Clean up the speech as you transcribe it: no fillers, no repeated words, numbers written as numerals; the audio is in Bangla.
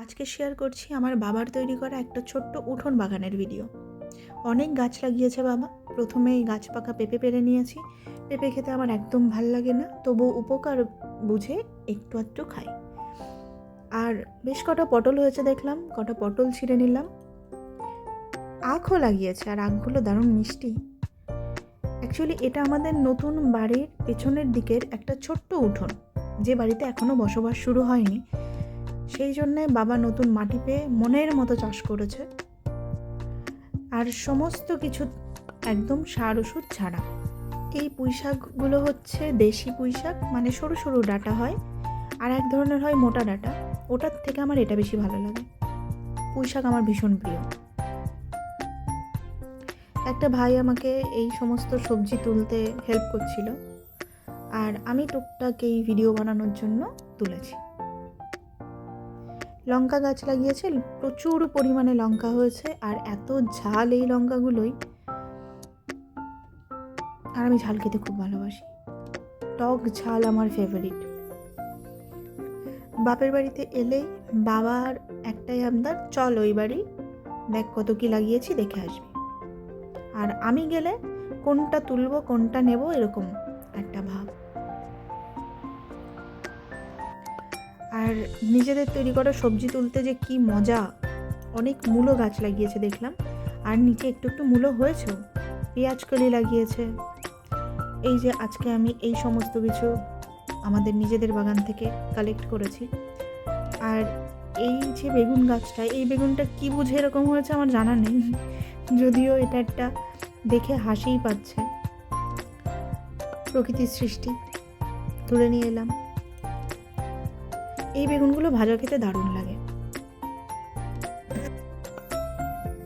আজকে শেয়ার করছি আমার বাবার তৈরি করা একটা ছোট্ট উঠোন বাগানের ভিডিও। অনেক গাছ লাগিয়েছে বাবা। প্রথমে এই গাছ পাকা পেঁপে পেরে নিয়েছি। পেঁপে খেতে আমার একদম ভাল লাগে না, তবু উপকার বুঝে একটু আধটু খাই। আর বেশ কটা পটল হয়েছে দেখলাম, কটা পটল ছিঁড়ে নিলাম। আখও লাগিয়েছে, আর আখগুলো দারুণ মিষ্টি। অ্যাকচুয়ালি এটা আমাদের নতুন বাড়ির পেছনের দিকের একটা ছোট্ট উঠোন, যে বাড়িতে এখনও বসবাস শুরু হয়নি। সেই জন্যে বাবা নতুন মাটি পেয়ে মনের মতো চাষ করেছে, আর সমস্ত কিছু একদম সার ওষুধ ছাড়া। এই পুঁই শাকগুলো হচ্ছে দেশি পুঁই শাক, মানে সরু সরু ডাঁটা হয়, আর এক ধরনের হয় মোটা ডাঁটা। ওটার থেকে আমার এটা বেশি ভালো লাগে। পুঁই শাক আমার ভীষণ প্রিয়। একটা ভাই আমাকে এই সমস্ত সবজি তুলতে হেল্প করছিল, আর আমি টুকটাক এই ভিডিও বানানোর জন্য তুলেছি। লঙ্কা গাছ লাগিয়েছে, প্রচুর পরিমাণে লঙ্কা হয়েছে, আর এত ঝাল এই লঙ্কাগুলোই। আর আমি ঝাল খেতে খুব ভালোবাসি, টক ঝাল আমার ফেভারিট। বাপের বাড়িতে এলেই বাবার একটাই আবদার, চল ওই বাড়ি, দেখ কত কি লাগিয়েছি, দেখে আসবি। আর আমি গেলে কোনটা তুলবো কোনটা নেব, এরকম একটা ভাব। আর নিজেদের তৈরি করা সবজি তুলতে যে কি মজা। অনেক মূলো গাছ লাগিয়েছে দেখলাম, আর নিচে একটু একটু মূলো হয়েছেও। পেঁয়াজ কলি লাগিয়েছে। এই যে আজকে আমি এই সমস্ত কিছু আমাদের নিজেদের বাগান থেকে কালেক্ট করেছি। আর এই যে বেগুন গাছটা, এই বেগুনটা কি বুঝে এরকম হয়েছে আমার জানা নেই, যদিও এটা একটা দেখে হাসিই পাচ্ছে। প্রকৃতির সৃষ্টি, তুলে নিয়ে এলাম। এই বেগুনগুলো ভাজা খেতে দারুণ লাগে।